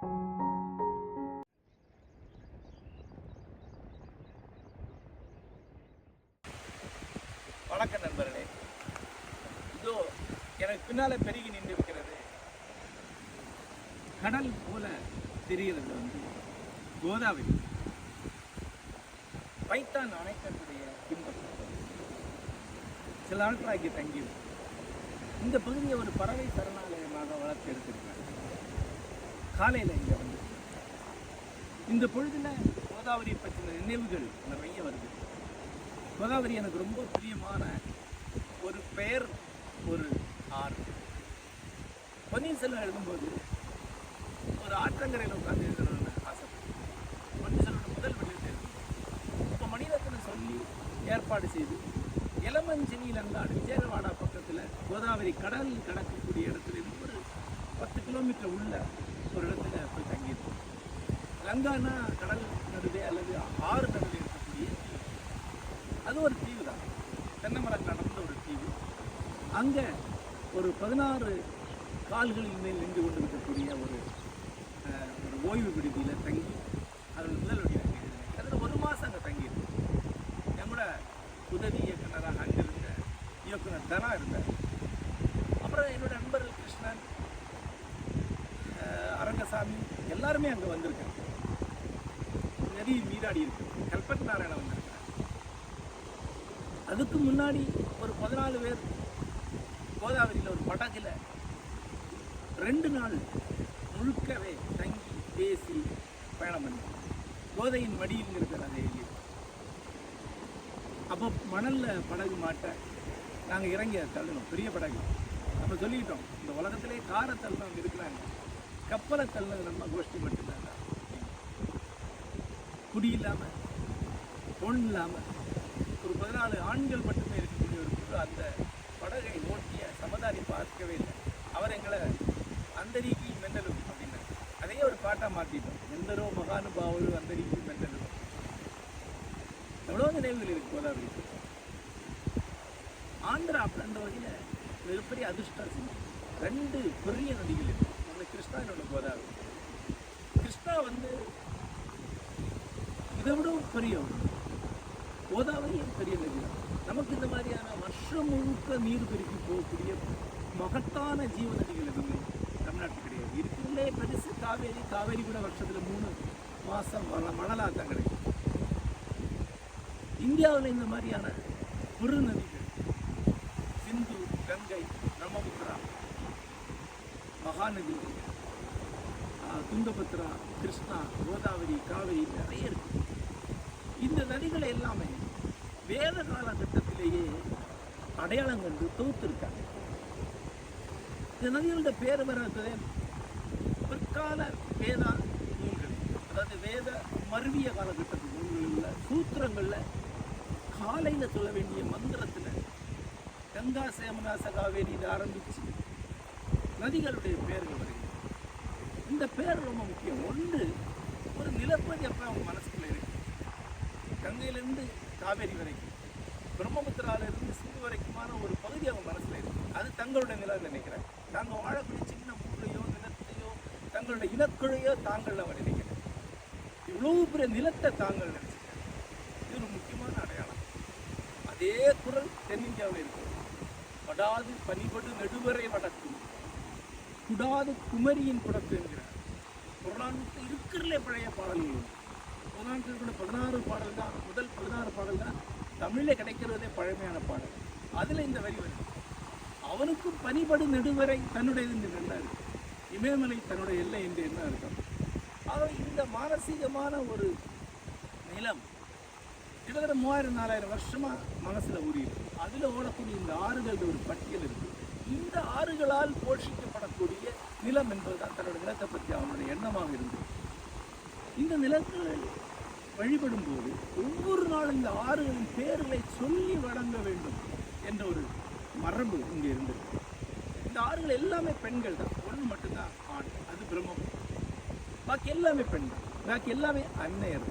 வணக்கம் நண்பர்களே. இதோ எனக்கு பின்னால பெருகி நின்றிருக்கிறது கடல் போல தெரிகிறது கோதாவரி. பைத்தான் அணைக்கட்டுடைய பின்பக்கம் சில நாட்கள் ஆகிய தங்கியது. இந்த பகுதியை ஒரு பறவை சரணாலயமாக வளர்த்து எடுத்திருக்காங்க. காலையில் இங்கே வந்து இந்த பொழுதுல கோதாவரியை பற்றின நினைவுகள் நிறைய வருது. கோதாவரி எனக்கு ரொம்ப பிரியமான ஒரு பெயர், ஒரு ஆறு. பொன்னியின் செல்வன் எழுதும்போது ஒரு ஆற்றங்கரையில் உட்காந்து எழுதணும்னு ஆசைப்பட்டேன். பொன்னியின் செல்வன் முதல் வெளியில் எழுதும். இப்போ மணிரத்னம் சொல்லி ஏற்பாடு செய்து இளமஞ்செனியில் அங்காடு விஜயவாடா பக்கத்தில் கோதாவரி கடல் கடக்கக்கூடிய இடத்துல இருந்து ஒரு 10 கிலோமீட்டர் உள்ள ஒரு இடத்துல போய் தங்கியிருக்கோம். லங்கானா கடல் நடுவே அல்லது ஆறு நடுவே இருக்கக்கூடிய தீவு. அது ஒரு தீவு தான், தென்னை மரம் கடந்த ஒரு தீவு. அங்கே ஒரு 16 கால்களின் மேல் நின்று கொண்டு இருக்கக்கூடிய ஒரு ஓய்வு விடுதியில் தங்கி அதில் முதல் வழியாக எழுதினேன். அதில் 1 மாதம் அங்கே தங்கியிருந்தேன். என்னோட உதவி இயக்குனராக அங்கே இருந்த இயக்குனர் தனா இருந்தார். அப்புறம் என்னோட நண்பர்கள் கிருஷ்ணன், அரங்கசாமி எல்லாருமே அங்கே வந்திருக்காங்க. நதி நீராடி இருக்கு. கல்பட் நாராயணன் வந்திருக்காங்க. அதுக்கு முன்னாடி ஒரு 14 பேர் கோதாவரியில் ஒரு படகுல 2 நாள் முழுக்கவே தங்கி பேசி பயணம் பண்ணி கோதையின் மடியில்ங்கிறது அதை எழுதி. அப்போ மணலில் படகு மாட்ட நாங்கள் இறங்கி தள்ளணும், பெரிய படகு. அப்போ சொல்லிக்கிட்டோம், இந்த உலகத்திலே காரை தள்ளணும் இருக்கிறாங்க, கப்பலை தள்ளது நம்ம கோஷ்டி மட்டும்தான். குடி இல்லாமல் பொன் இல்லாமல் ஒரு 14 ஆண்கள் மட்டுமே இருக்கக்கூடிய ஒரு குழு அந்த படகை ஓட்டிய சமதாரி பார்க்கவே இல்லை. அவர் எங்களை அந்தரிக்கு மெண்டலும் அப்படின்னாரு. அதையே ஒரு பாட்டாக மாற்றிட்டோம், எந்தரோ மகானுபாவரு அந்தரிக்கு மெண்டலும். எவ்வளோ நினைவுகள் இருக்கு கோதாவரி. ஆந்திரா அந்த வகையில் மிகப்பெரிய அதிர்ஷ்டம் செஞ்சு 2 பெரிய நதிகள் இருக்கு. ஒன்று கிருஷ்ணா, இன்னொன்று கோதாவரி. கிருஷ்ணா இதை விட பெரிய கோதாவரியும் பெரிய நதி தான். நமக்கு இந்த மாதிரியான வருஷம் முழுக்க நீர் பெருக்கி போகக்கூடிய மகத்தான ஜீவ நதிகள் எதுவுமே தமிழ்நாட்டுக்கு கிடையாது. இருக்கிறதுலே பெருசு காவேரி. காவேரி கூட வருஷத்தில் 3 மாதம் மணலாக தான் கிடைக்கும். இந்தியாவில் இந்த மாதிரியான பெரு நதிகள் சிந்து, கங்கை, பிரம்மபுத்திரா, மகாநதி, துங்கபத்ரா, கிருஷ்ணா, கோதாவரி, காவேரி நிறைய இருக்கு. இந்த நதிகளை எல்லாமே வேத காலகட்டத்திலேயே அடையாளம் கண்டு தொகுத்திருக்காங்க. இந்த நதிகளோட பேர் வர்றதே பிற்கால வேத நூல்கள், அதாவது வேத மருவிய காலகட்டத்து நூல்களில் சூத்திரங்களில் காலையில் சொல்ல வேண்டிய மந்திரத்தில் கங்கா சேமனாச காவேரியில் ஆரம்பித்து நதிகளுடைய பேர்கள் வருகிறது. இந்த பேர் ரொம்ப முக்கியம். ஒன்று, ஒரு நிலப்பதி அப்போ அவங்க மனசுக்குள்ள இருக்கு. கங்கையிலேருந்து காவேரி வரைக்கும், பிரம்மபுத்திராவிலிருந்து சிந்து வரைக்குமான ஒரு பகுதி அவங்க மனசில் இருக்கு. அது தங்களுடைய நிலம் நினைக்கிறாங்க. தாங்கள் வாழக்கூடிய சின்ன ஊரையோ நிலத்தையோ தங்களுடைய இனக்குழையோ தாங்கள் அவர் நினைக்கிறாங்க. இவ்வளோ பெரிய நிலத்தை தாங்கள் நினைச்சிருக்காங்க. இது ஒரு முக்கியமான அடையாளம். அதே குரல் தென்னிந்தியாவில் இருக்கு. படாது பனிபடு நெடுவரை வடக்கும் குடாது குமரியின் குடத்து என்கிறார். புறநானூற்று இருக்கிறதுலே பழைய பாடல்கள். புறநானூற்று 16 பாடல் தான், முதல் 16 பாடல் தான் தமிழில் கிடைக்கிறதே பழமையான பாடல். அதில் இந்த வரி வருது, அவனுக்கும் பனிபடு நெடுவரை தன்னுடையது என்று கண்டார், இமயமலை தன்னுடைய எல்லை என்று என்ன அர்த்தம். ஆக இந்த மானசீகமான ஒரு நிலம் கிட்டத்தட்ட 3000-4000 வருஷமாக மனசில் ஊறியிருக்கு. அதில் ஓடக்கூடிய இந்த ஆறுகள் ஒரு பட்டியல் இருக்குது. இந்த ஆறுகளால் போஷிக்கப்படக்கூடிய நிலம் என்பதுதான் தன்னோட நிலத்தை பற்றி அவனுடைய எண்ணமாக இருந்தது. இந்த நிலங்களை வழிபடும் போது ஒவ்வொரு நாளும் இந்த ஆறுகளின் பேர்களை சொல்லி வழங்க வேண்டும் என்ற ஒரு மரபு இங்கே இருந்தது. இந்த ஆறுகள் எல்லாமே பெண்கள் தான். ஒன்று மட்டும்தான் ஆண், அது பிரம்மபுத்திரா. பாக்கி எல்லாமே பெண்கள், பாக்கி எல்லாமே அன்னையர்.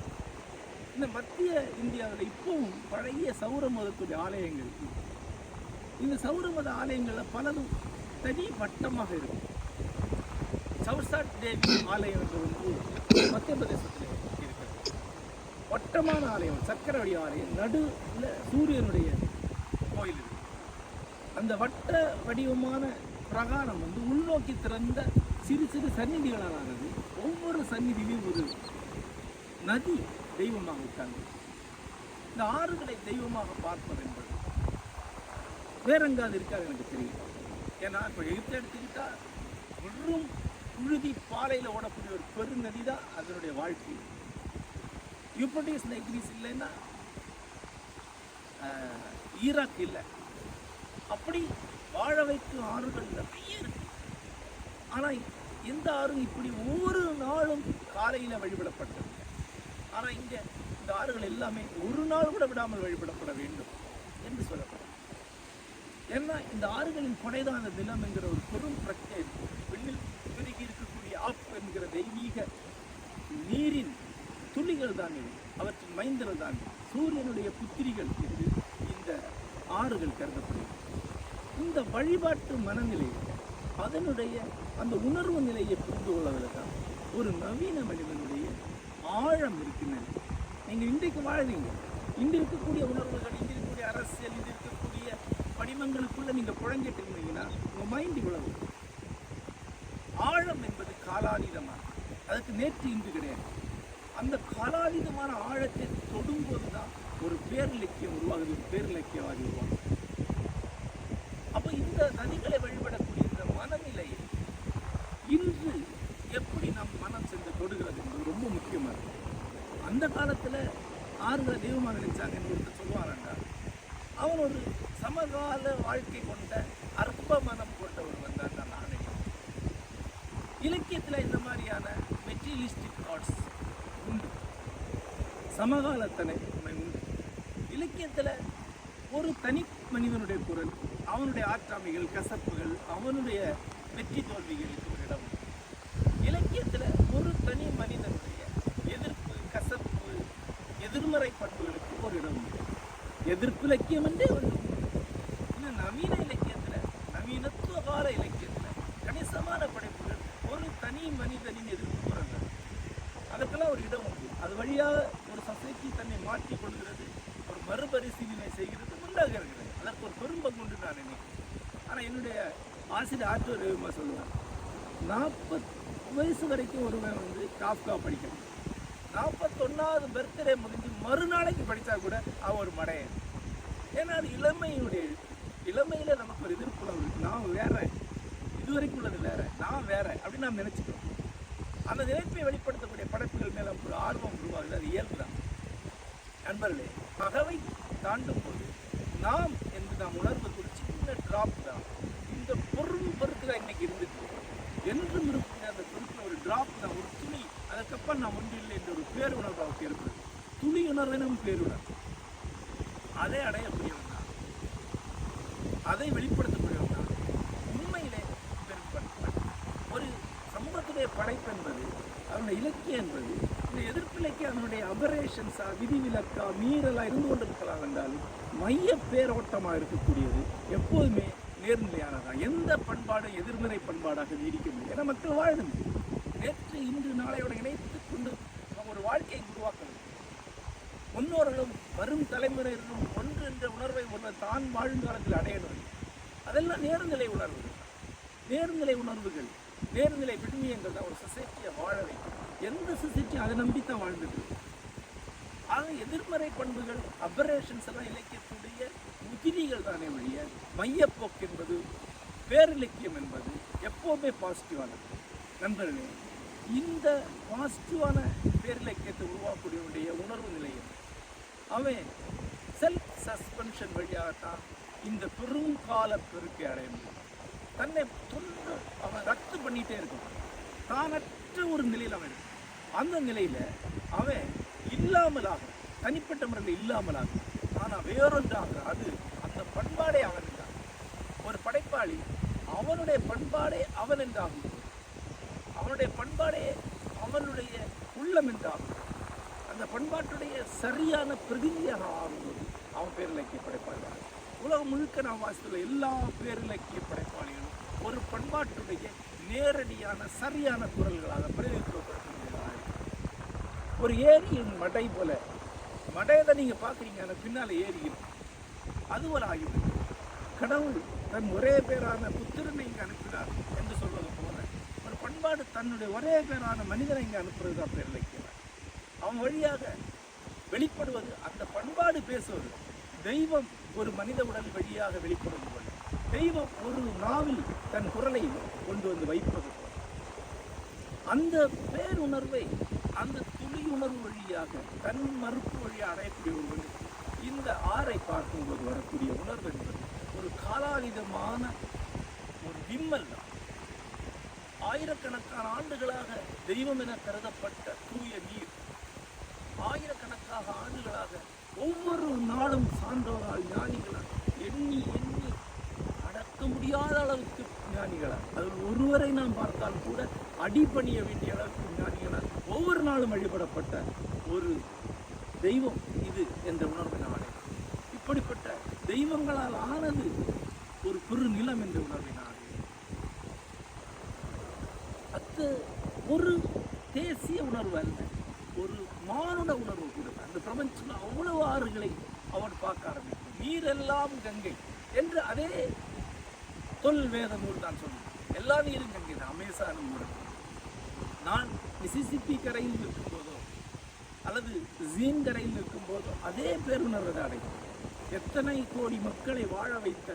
இந்த மத்திய இந்தியாவில் இப்பவும் பழைய சௌர மதத்துடைய ஆலயங்கள், இந்த சௌர மத ஆலயங்களில் பலதும் தனி வட்டமாக இருக்கும். சவுசாட் தேவி ஆலயம் என்று ஒன்று மத்திய பிரதேசத்தில் இருக்கிறது. வட்டமான ஆலயம், சக்கர வடி ஆலயம், நடுவில் சூரியனுடைய கோயில் இருக்கு. அந்த வட்ட வடிவமான பிரகாரம் உள்நோக்கி திறந்த சிறு சிறு சந்நிதிகளானது. ஒவ்வொரு சந்நிதியிலும் ஒரு நதி தெய்வமாக இருக்காங்க. இந்த ஆறுகளை தெய்வமாக பார்ப்பது என்பது வேற எங்காவது இருக்காது எனக்கு தெரியும். ஏன்னா இப்போ எகிப்தை எடுத்துக்கிட்டா வெறும் புழுதி பாலையில் ஓடக்கூடிய ஒரு பெருநதி தான் அதனுடைய வாழ்க்கை. யூப்ரட்டிஸ் நைக்ரீஸ் இல்லைன்னா ஈராக் இல்லை. அப்படி வாழ வைக்கும் ஆறுகள் நிறைய இருக்கு. ஆனால் எந்த ஆறும் இப்படி ஒவ்வொரு நாளும் காலையில் வழிபடப்பட்டது. ஆனால் இங்கே இந்த ஆறுகள் எல்லாமே ஒரு நாள் கூட விடாமல் வழிபடப்பட வேண்டும் என்று சொல்லப்படும். ஏன்னா இந்த ஆறுகளின் கொடைதான தினம் என்கிற ஒரு பெரும் பிரச்சனை இருக்கு. விண்ணில் பெருகி இருக்கக்கூடிய ஆப் என்கிற தெய்வீக நீரின் துளிகள் தான் இது, அவற்றின் மைந்தர்கள் தான் சூரியனுடைய புத்திரிகள் என்று இந்த ஆறுகள் கருதப்படுகிறது. இந்த வழிபாட்டு மனநிலை, அதனுடைய அந்த உணர்வு நிலையை புரிந்து கொள்வதற்காக ஒரு நவீன மனிதனுடைய ஆழம் இருக்கின்றன. நீங்கள் இன்றைக்கு வாழ்றீங்க, இன்று இருக்கக்கூடிய உணர்வுகள், இன்று இருக்கக்கூடிய அரசியல், இன்று இருக்கக்கூடிய படிமங்களுக்குள்ள நீங்கள் புழங்கிட்டு இருந்தீங்கன்னா உங்கள் மைண்ட் இவ்வளவு. ஆழம் என்பது காலாதீதமான, அதுக்கு நேற்று இன்று கிடையாது. அந்த காலாதீதமான ஆழத்தை தொடும்போது தான் ஒரு பேரிலக்கியம் உருவாகுது, ஒரு பேரிலக்கியவாதி உருவாகுது. அப்போ இந்த நதிகளை வழிபடக்கூடிய இந்த மனநிலையை இன்று எப்படி நம் மனம் சென்று தொடுகிறது என்பது ரொம்ப முக்கியமாக இருக்கு. அந்த காலத்தில் ஆறுகளை தெய்வமாக நினைச்சாங்க என்று சொல்லுவாராண்டா, அவன் ஒரு சமகால வாழ்க்கை கொண்ட அற்ப மனம் கொண்டவர் வந்தான் நான் நினைக்கிறேன். இலக்கியத்தில் இந்த மாதிரியான மெட்டீரியலிஸ்டிக் தாட்ஸ் உண்டு, சமகாலத்தனை உண்டு. இலக்கியத்தில் ஒரு தனி மனிதனுடைய குரல், அவனுடைய ஆற்றாமைகள், கசப்புகள், அவனுடைய வெற்றி தோல்விகளுக்கு ஒரு இடம். இலக்கியத்தில் ஒரு தனி மனிதனுடைய எதிர்ப்பு, கசப்பு, எதிர்மறை பண்புகளுக்கு ஒரு இடம் உண்டு. எதிர்ப்பு இலக்கியம் என்றே ஒன்று. இன்னும் நவீன இலக்கியத்தில், நவீனத்துவ கால இலக்கியத்தில் கணிசமான படைப்புகள் ஒரு தனி மனிதனின் எதிர்ப்பு குரல்கள், அதுக்கெல்லாம் ஒரு இடம் உண்டு. அது வழியாக ஒரு சொசைட்டி தன்னை மாற்றிக் கொள்கிறது, ஒரு மறுபரிசீலனை செய்கிறது, முன்னாக இருக்கிறது. அதற்கு ஒரு பெரும்பங்கு உண்டு நான் நினைக்கிறேன். ஆனால் என்னுடைய ஆசிரியர் ஆற்றோர் விதமாக சொல்லுவார், 40 வயசு வரைக்கும் ஒருவன் காஃப்கா படிக்கணும், 41வது பர்த்டே முடிஞ்சு மறுநாளைக்கு படித்தா கூட அவன் ஒரு மடையன். ஏன்னா அது இளமையில் நமக்கு ஒரு எதிர்ப்புலம் இருக்குது. நான் வேற, இதுவரைக்கும் உள்ளது வேற, நான் வேற அப்படின்னு நாம் நினைச்சுக்கிறோம். அந்த நினைப்பை வெளிப்படுத்தக்கூடிய படைப்புகள் மேலே ஒரு ஆர்வம் உருவாகுது, அது இயல்பு தான். நண்பர்களே, பகவை தாண்டும் போது நாம் என்று நாம் உணர்வது ஒரு சின்ன டிராப் தான். இந்த பொறுப்பு தான் இன்னைக்கு இருந்துட்டு என்றும் இருக்கிற அந்த பொறுப்பில் ஒரு டிராப் தான், ஒரு துளி. அதுக்கப்புறம் நான் ஒன்று இல்லை என்ற ஒரு பேருணர்வு அவருக்கு ஏற்படுது. துளி உணர்வினும் பேருணர்வு, அதை அடையக்கூடியவன் தான், அதை வெளிப்படுத்தக்கூடியவன் தான் உண்மையிலே பெருப்பன். ஒரு சமூகத்துடைய படைப்பு என்பது, அதனுடைய இலக்கியம் என்பது, இந்த எதிர்ப்பு இலக்கியம் அதனுடைய அபரேஷன்ஸா, விதிவிலக்கா, மீறலா இருந்து கொண்டிருக்கலாம் என்றாலும் மைய பேரோட்டமாக இருக்கக்கூடியது எப்போதுமே நேர்நிலையானதான். எந்த பண்பாடும் எதிர்மறை பண்பாடாக நீடிக்க முடியும். ஏன்னா மக்கள் வாழணும், நேற்று இன்று நாளையோட இணைத்து கொண்டு ஒரு வாழ்க்கையை உருவாக்கணும். முன்னோர்களும் வரும் தலைமுறையினரும் ஒன்று என்ற உணர்வை ஒருவர் தான் வாழும் காலத்தில் அடையணும். அதெல்லாம் நேர்நிலை உணர்வுகள், நேர்நிலை உணர்வுகள், நேர்நிலை விடுமியங்கள் தான் ஒரு சொசைட்டியை வாழ வைக்கும். எந்த சொசைட்டியும் அதை நம்பித்தான் வாழ்ந்துட்டு. ஆக எதிர்மறை பண்புகள், அபரேஷன்ஸ் எல்லாம் இலக்கியத்துடைய உதிரிகள் தானே வழிய மையப்போக்கு என்பது, பேரிலக்கியம் என்பது எப்போவுமே பாசிட்டிவானது. நண்பர்களே, இந்த பாசிட்டிவான பேரிலக்கியத்தை உருவாக்கக்கூடியவனுடைய உணர்வு நிலையம் அவன் செல்ஃப் சஸ்பென்ஷன் வழியாகத்தான் இந்த பெருங்கால பெருக்கை அடைய முடியும். தன்னை தொன்று அவன் ரத்து பண்ணிகிட்டே இருக்கான். தானற்ற ஒரு நிலையில் அவன் இருக்கும். அந்த நிலையில் அவன் இல்லாமலாக, தனிப்பட்ட முறையில் இல்லாமலாக, ஆனால் வேறொன்றாக, அது அந்த பண்பாடே அவன் என்றான். ஒரு படைப்பாளி அவனுடைய பண்பாடே அவன் என்றாகும், அவனுடைய பண்பாடே அவனுடைய உள்ளம் என்றாகும். அந்த பண்பாட்டுடைய சரியான பிரதிநிதியாக ஆகும்போது அவன் பேரிலக்கிய படைப்பாளிகள். உலகம் முழுக்க நாம் வாசித்துள்ள எல்லா பேரிலக்கிய படைப்பாளிகளும் ஒரு பண்பாட்டுடைய நேரடியான சரியான குரல்களாக பிரதிநிதித்துவப்படுத்துகிறீர்களாக. ஒரு ஏரியின் மடை போல, மடையை நீங்க பாக்குறீங்க, அந்த பின்னால ஏரி இருக்கு. அதுபோல ஆகிவிடும். கடவுள் தன் ஒரே பேரான புத்திரனை இங்கு அனுப்பினார் என்று சொல்வது போல ஒரு பண்பாடு தன்னுடைய ஒரே பேரான மனிதனை இங்கு அனுப்புறது தான் பேர் இலக்கியம். அவன் வழியாக வெளிப்படுவது, அந்த பண்பாடு பேசுவது. தெய்வம் ஒரு மனித உடல் வழியாக வெளிப்படுவது போல, தெய்வம் ஒரு நாவில் தன் குரலை கொண்டு வந்து வைப்பது போல, அந்த பேருணர்வை அந்த துளி உணர்வு வழியாக தன் மறுப்பு வழியாக அடையக்கூடிய ஒரு இந்த ஆறை பார்க்கும்போது வரக்கூடிய உணர்வு என்பது ஒரு காலாதீதமான ஒரு விம்மல் தான். ஆயிரக்கணக்கான ஆண்டுகளாக தெய்வம் என கருதப்பட்ட தூய நீர், ஆயிரக்கணக்கான ஆண்டுகளாக ஒவ்வொரு நாளும் சான்றோரால் ஞானிகளால் எண்ணி எண்ணி அடக்க முடியாத அளவுக்கு ஞானிகளால், அதில் ஒருவரை நாம் பார்த்தால் கூட அடிபணிய வேண்டிய அளவுக்கு ஞானிகளால் ஒவ்வொரு நாளும் வழிபடப்பட்ட ஒரு தெய்வம் இது என்ற உணர்வினாலே, இப்படிப்பட்ட தெய்வங்களால் ஆனது ஒரு பெருநிலம் என்ற உணர்வினாலே, அது ஒரு தேசிய உணர்வு அல்ல, ஒரு மானுட உணர்வு கூட. அந்த பிரபஞ்சம் அவ்வளவு ஆறுகளை அவன் பார்க்க ஆரம்பிக்கும். நீரெல்லாம் கங்கை என்று அதே தொல் வேத நூல் தான் சொல்லும். எல்லா நீரும் கங்கை தான். அமேசான் நூல். நான் மிசிசிப்பி கரையில் இருக்கும்போதோ அல்லது ஜீன் கரையில் இருக்கும்போதோ அதே பேருணர்வை அடையும். எத்தனை கோடி மக்களை வாழ வைத்த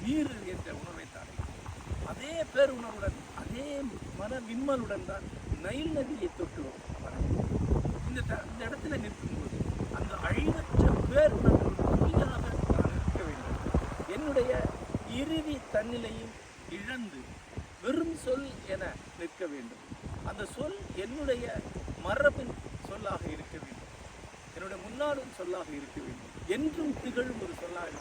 நீர் என்ற உணர்வை அடையும். அதே பேருணர்வுடன் அதே மன விம்மலுடன் தான் நைல் நதியை தொட்டு இந்த இடத்துல நிற்கும்போது அந்த அழிவற்ற பேருணர்வு துணியாக நான் இருக்க வேண்டும். என்னுடைய இறுதி தன்னிலையும் இழந்து வெறும் சொல் என நிற்க வேண்டும். அந்த சொல் என்னுடைய மரபின் சொல்லாக இருக்க வேண்டும், என்னுடைய முன்னாளும் சொல்லாக இருக்க வேண்டும், என்றும் திகழும் ஒரு சொல்லாக